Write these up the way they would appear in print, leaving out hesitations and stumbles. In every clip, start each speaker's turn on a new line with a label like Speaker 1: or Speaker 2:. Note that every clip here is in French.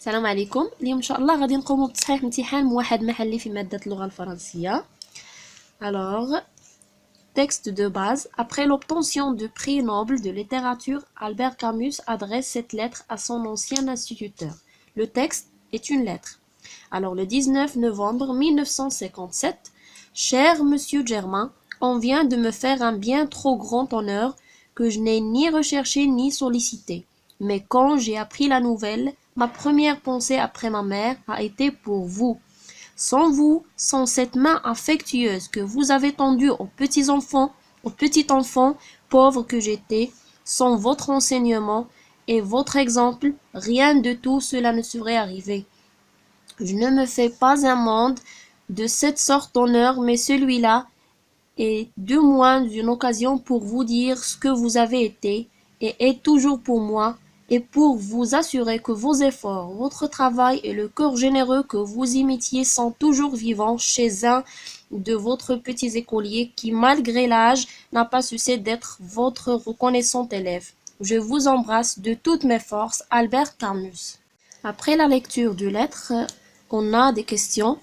Speaker 1: السلام عليكم. اليوم ان شاء الله غادي نقوموا بتصحيح امتحان موحد محلي في مادة اللغة الفرنسية. Alors, texte de base. Après l'obtention du prix Nobel de littérature, Albert Camus adresse cette lettre à son ancien instituteur. Le texte est une lettre. Alors, le 19 novembre 1957, cher Monsieur Germain, on vient de me faire un bien trop grand honneur que je n'ai ni recherché ni sollicité. Mais quand j'ai appris la nouvelle, ma première pensée après ma mère a été pour vous. Sans vous, sans cette main affectueuse que vous avez tendue aux petits enfants, pauvre que j'étais, sans votre enseignement et votre exemple, rien de tout cela ne serait arrivé. Je ne me fais pas un monde de cette sorte d'honneur, mais celui-là est de moins une occasion pour vous dire ce que vous avez été et est toujours pour moi, et pour vous assurer que vos efforts, votre travail et le cœur généreux que vous imitiez sont toujours vivants chez un de vos petits écoliers qui, malgré l'âge, n'a pas cessé d'être votre reconnaissant élève. Je vous embrasse de toutes mes forces, Albert Camus. Après la lecture du lettre, on a des questions.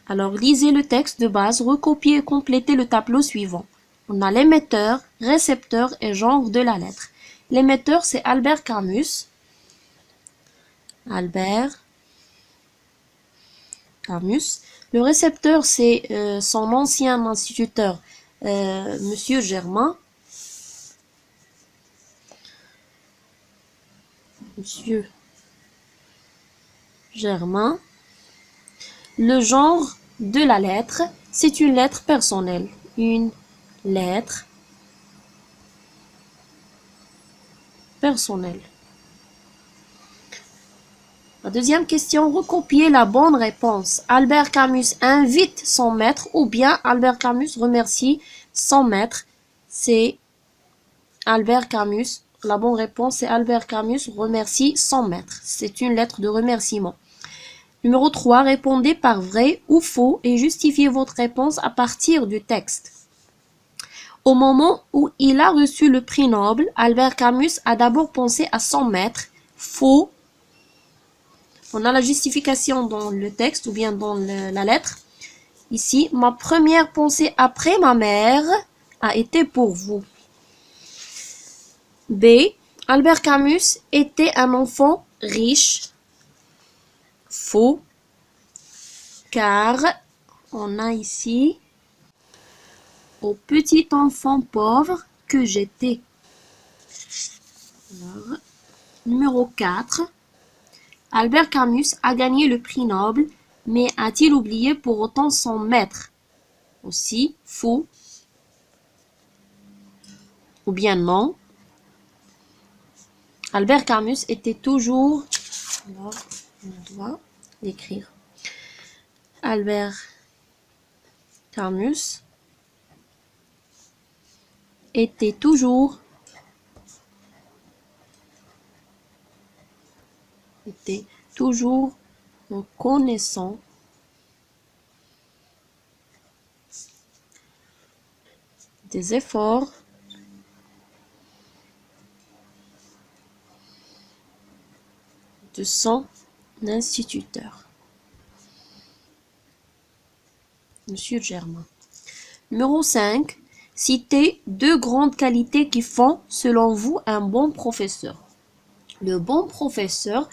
Speaker 1: Alors, lisez le texte de base, recopiez et complétez le tableau suivant. On a l'émetteur, récepteur et genre de la lettre. L'émetteur, c'est Albert Camus. Albert Camus. Le récepteur, c'est son ancien instituteur, Monsieur Germain. Monsieur Germain. Le genre de la lettre, c'est une lettre personnelle. Une lettre personnelle. La deuxième question, recopiez la bonne réponse. Albert Camus invite son maître ou bien Albert Camus remercie son maître. C'est Albert Camus. La bonne réponse, c'est Albert Camus remercie son maître. C'est une lettre de remerciement. Numéro 3, répondez par vrai ou faux et justifiez votre réponse à partir du texte. Au moment où il a reçu le prix Nobel, Albert Camus a d'abord pensé à son maître. Faux. On a la justification dans le texte ou bien dans la lettre. Ici, ma première pensée après ma mère a été pour vous. B. Albert Camus était un enfant riche. Faux. Car on a ici au petit enfant pauvre que j'étais. Alors, numéro 4. Albert Camus a gagné le prix Nobel, mais a-t-il oublié pour autant son maître? Aussi, faux. Ou bien non. Albert Camus était toujours... Alors, on doit l'écrire. Albert Camus était toujours reconnaissant des efforts de son instituteur, Monsieur Germain. Numéro 5. Citez deux grandes qualités qui font, selon vous, un bon professeur. Le bon professeur,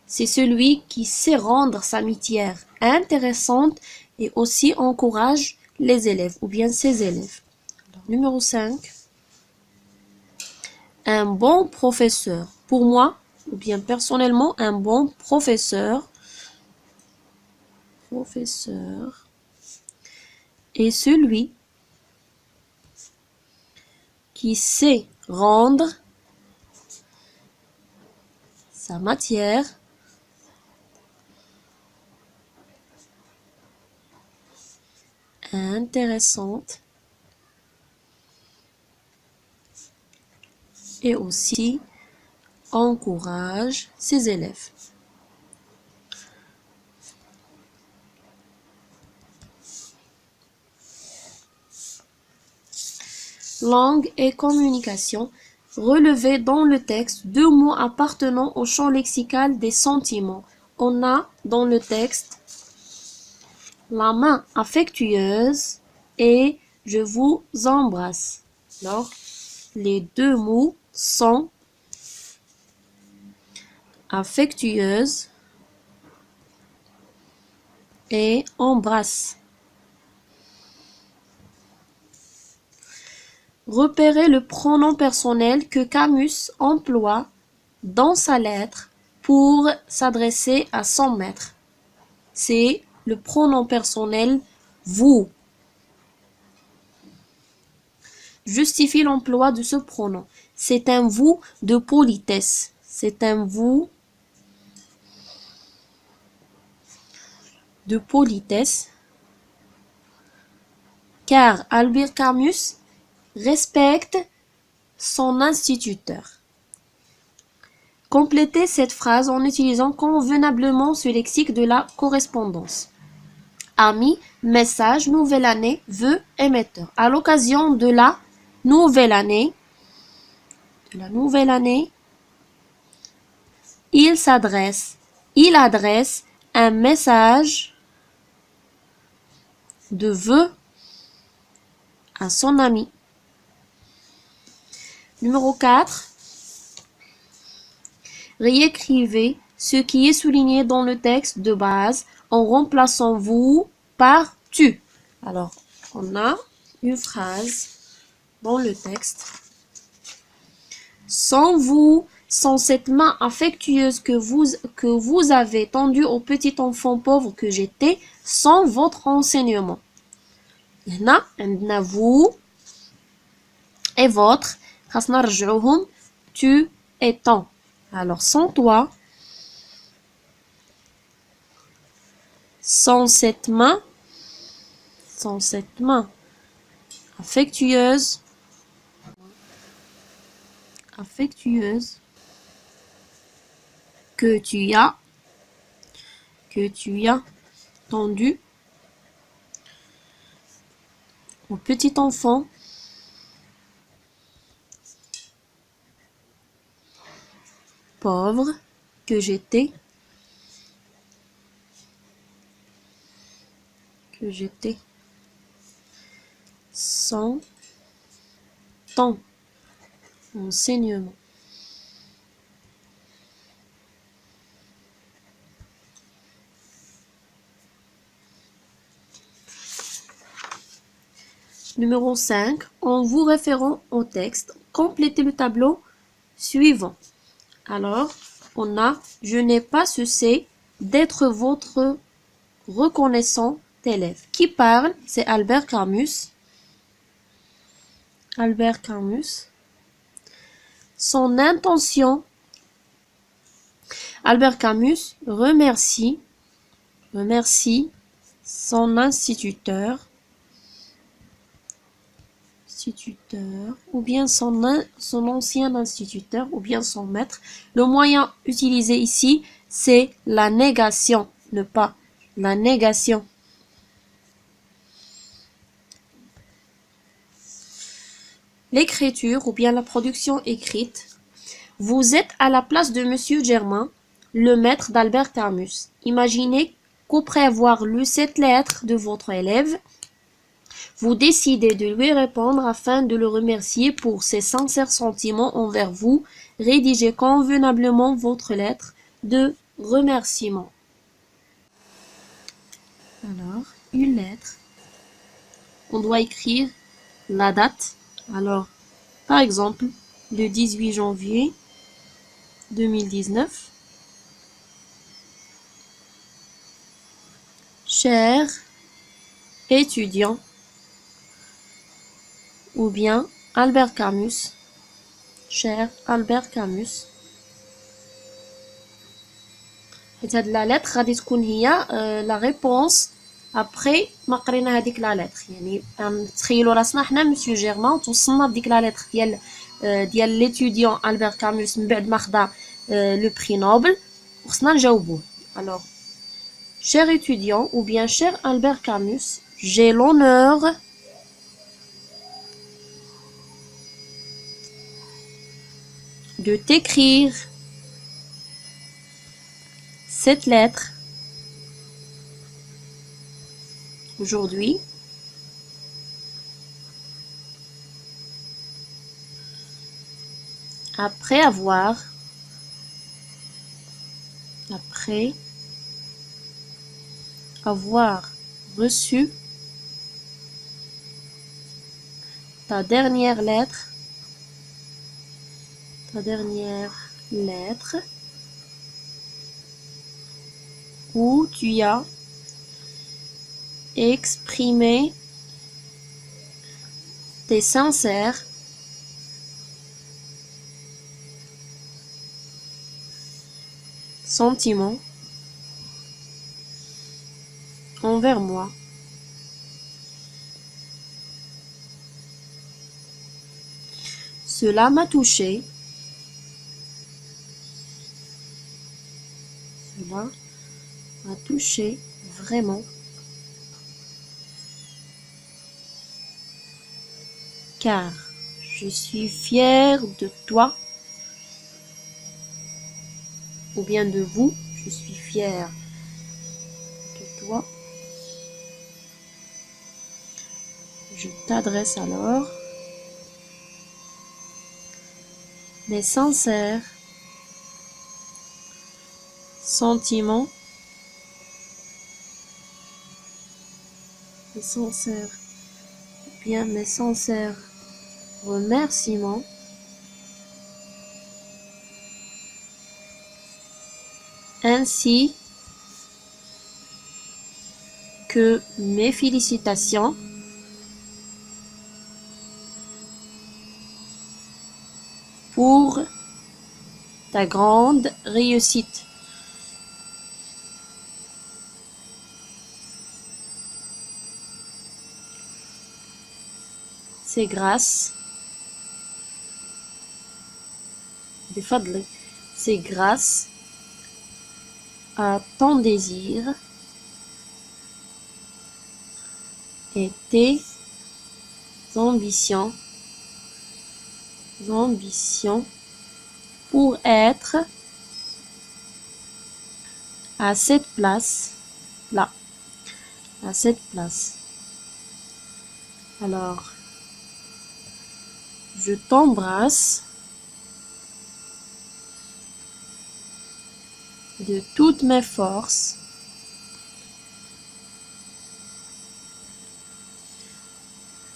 Speaker 1: c'est celui qui sait rendre sa matière intéressante et aussi encourage les élèves ou bien ses élèves. Alors, numéro 5. Un bon professeur. Pour moi, ou bien personnellement, un bon professeur est celui qui sait rendre sa matière intéressante et aussi encourage ses élèves. Langue et communication. relevez dans le texte 2 mots appartenant au champ lexical des sentiments. On a dans le texte la main affectueuse et je vous embrasse. Alors, les 2 mots sont affectueuse et embrasse. Repérez le pronom personnel que Camus emploie dans sa lettre pour s'adresser à son maître. C'est le pronom personnel vous. Justifie l'emploi de ce pronom. C'est un vous de politesse. C'est un vous de politesse. Car Albert Camus respecte son instituteur. Complétez cette phrase en utilisant convenablement ce lexique de la correspondance. Ami, message, nouvelle année, vœux, émetteur. À l'occasion de la nouvelle année, il adresse un message de vœux à son ami. Numéro 4. Réécrivez ce qui est souligné dans le texte de base en remplaçant vous par tu. Alors, on a une phrase dans le texte. Sans vous, sans cette main affectueuse que vous avez tendue au petit enfant pauvre que j'étais, sans votre enseignement. هنا عندنا vous et votre. خاصنا نرجعوهم tu et ton. Alors sans toi, sans cette main affectueuse que tu as tendue au petit enfant pauvre que j'étais sans ton enseignement. Numéro 5. En vous référant au texte, complétez le tableau suivant. Alors, on a « Je n'ai pas cessé d'être votre reconnaissant élève ». Qui parle? C'est Albert Camus. Son intention, Albert Camus remercie son instituteur ou bien son ancien instituteur ou bien son maître. Le moyen utilisé ici, c'est la négation, ne pas la négation. L'écriture ou bien la production écrite. Vous êtes à la place de Monsieur Germain, le maître d'Albert Camus. Imaginez qu'après avoir lu cette lettre de votre élève, vous décidez de lui répondre afin de le remercier pour ses sincères sentiments envers vous. Rédigez convenablement votre lettre de remerciement. Alors, une lettre. On doit écrire la date. Alors, par exemple, le 18 janvier 2019. Cher étudiant, ou bien Albert Camus, cher Albert Camus. هاد لا lettre غادي تكون هي لا ريبونس ابري ما قرينا هذيك لا lettre. يعني نتخيلوا راسنا حنا مسيو جيرمان توصلنا بديك لا lettre ديال ليتوديون Albert Camus من بعد ما خدا لو بري نوبل وخصنا نجاوبوه. Alors, cher étudiant ou bien cher Albert Camus, j'ai l'honneur de t'écrire cette lettre aujourd'hui. Après avoir reçu ta dernière lettre où tu as exprimé tes sincères sentiments envers moi. Cela m'a touché. Cela m'a touché vraiment. Car je suis fière de toi. Ou bien de vous. Je suis fière de toi. Je t'adresse alors mes sincères sentiments, mes sincères remerciements ainsi que mes félicitations pour ta grande réussite. C'est grâce à ton désir et tes ambitions pour être à cette place là, à cette place. Alors, je t'embrasse de toutes mes forces.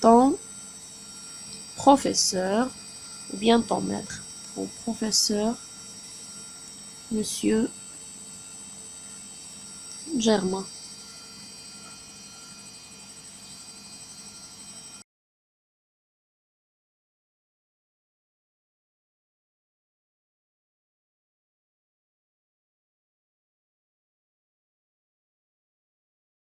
Speaker 1: Ton professeur, ou bien ton maître, ton professeur, Monsieur Germain.